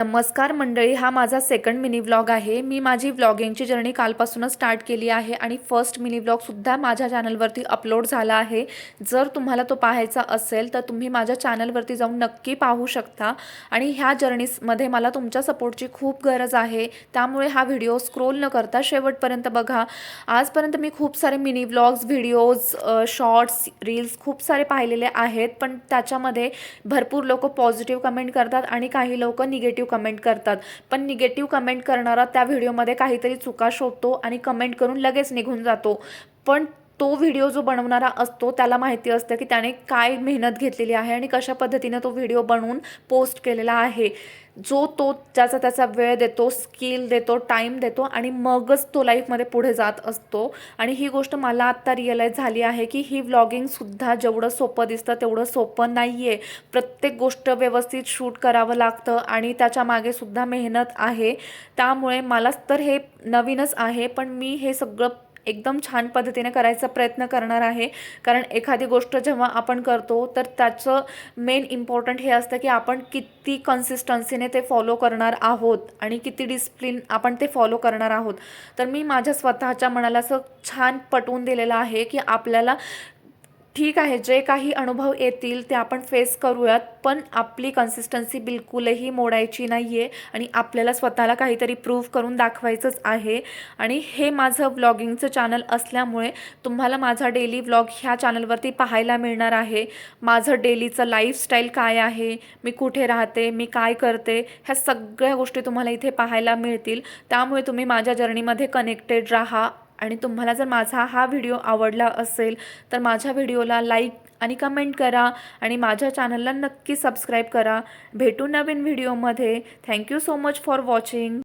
नमस्कार मंडळी, हा माझा सेकंड मिनी व्लॉग आहे। मी माझी व्लॉगिंगची जर्नी कालपासूनच स्टार्ट केली आहे आणि फर्स्ट मिनी व्लॉगसुद्धा माझ्या चॅनलवरती अपलोड झाला आहे। जर तुम्हाला तो पाहायचा असेल तर तुम्ही माझ्या चॅनलवरती जाऊन नक्की पाहू शकता। आणि ह्या जर्नीमध्ये मला तुमच्या सपोर्टची खूप गरज आहे, त्यामुळे हा व्हिडिओ स्क्रोल न करता शेवटपर्यंत बघा। आजपर्यंत मी खूप सारे mini vlogs, videos, shorts, reels खूप सारे पाहिलेले आहेत, पण त्याच्यामध्ये भरपूर लोक पॉझिटिव्ह कमेंट करतात आणि काही लोक निगेटिव्ह कमेंट करतात। पण निगेटिव्ह कमेंट करणारा त्या व्हिडिओमध्ये काहीतरी चुका शोधतो आणि कमेंट करून लगेच निघून जातो। पण तो व्हिडिओ जो बनवणारा असतो त्याला माहिती असतं की त्याने काय मेहनत घेतलेली आहे आणि कशा पद्धतीने तो व्हिडिओ बनवून पोस्ट केलेला आहे। जो तो ज्याचा त्याचा वेळ देतो, स्किल देतो, टाईम देतो आणि मगच तो लाईफमध्ये पुढे जात असतो। आणि ही गोष्ट मला आत्ता रिअलाईज झाली आहे की ही व्लॉगिंगसुद्धा जेवढं सोपं दिसतं तेवढं सोपं नाही आहे। प्रत्येक गोष्ट व्यवस्थित शूट करावं लागतं आणि त्याच्या मागे सुद्धा मेहनत आहे। त्यामुळे मला तर हे नवीनच आहे, पण मी हे सगळं एकदम छान पद्धतीने करायचा प्रयत्न करणार आहे। कारण एखादी गोष्ट जेव्हा आपण करतो तर त्याचं मेन इम्पॉर्टंट हे असतं की आपण किती कन्सिस्टन्सीने ते फॉलो करणार आहोत आणि किती डिसिप्लिन आपण ते फॉलो करणार आहोत। तर मी माझ्या स्वतःच्या मनाला असं छान पटवून दिलेलं आहे की आपल्याला ठीक आहे, जे काही अनुभव येतील ते आपण फेस करूयात, पण आपली कन्सिस्टन्सी बिलकुलही मोडायची नाही आहे आणि आपल्याला स्वतःला काहीतरी प्रूव्ह करून दाखवायचंच आहे। आणि हे माझं व्लॉगिंगचं चॅनल असल्यामुळे तुम्हाला माझा डेली व्लॉग ह्या चॅनलवरती पाहायला मिळणार आहे। माझं डेलीचं लाईफस्टाईल काय आहे, मी कुठे राहते, मी काय करते, ह्या सगळ्या गोष्टी तुम्हाला इथे पाहायला मिळतील। त्यामुळे तुम्ही माझ्या जर्नीमध्ये कनेक्टेड राहा। आणि तुम्हाला जर माझा हा व्हिडिओ आवडला असेल तर माझ्या व्हिडिओला लाईक आणि कमेंट करा आणि माझ्या चॅनलला नक्की सबस्क्राईब करा। भेटू नवीन व्हिडिओमध्ये। Thank you so much for watching.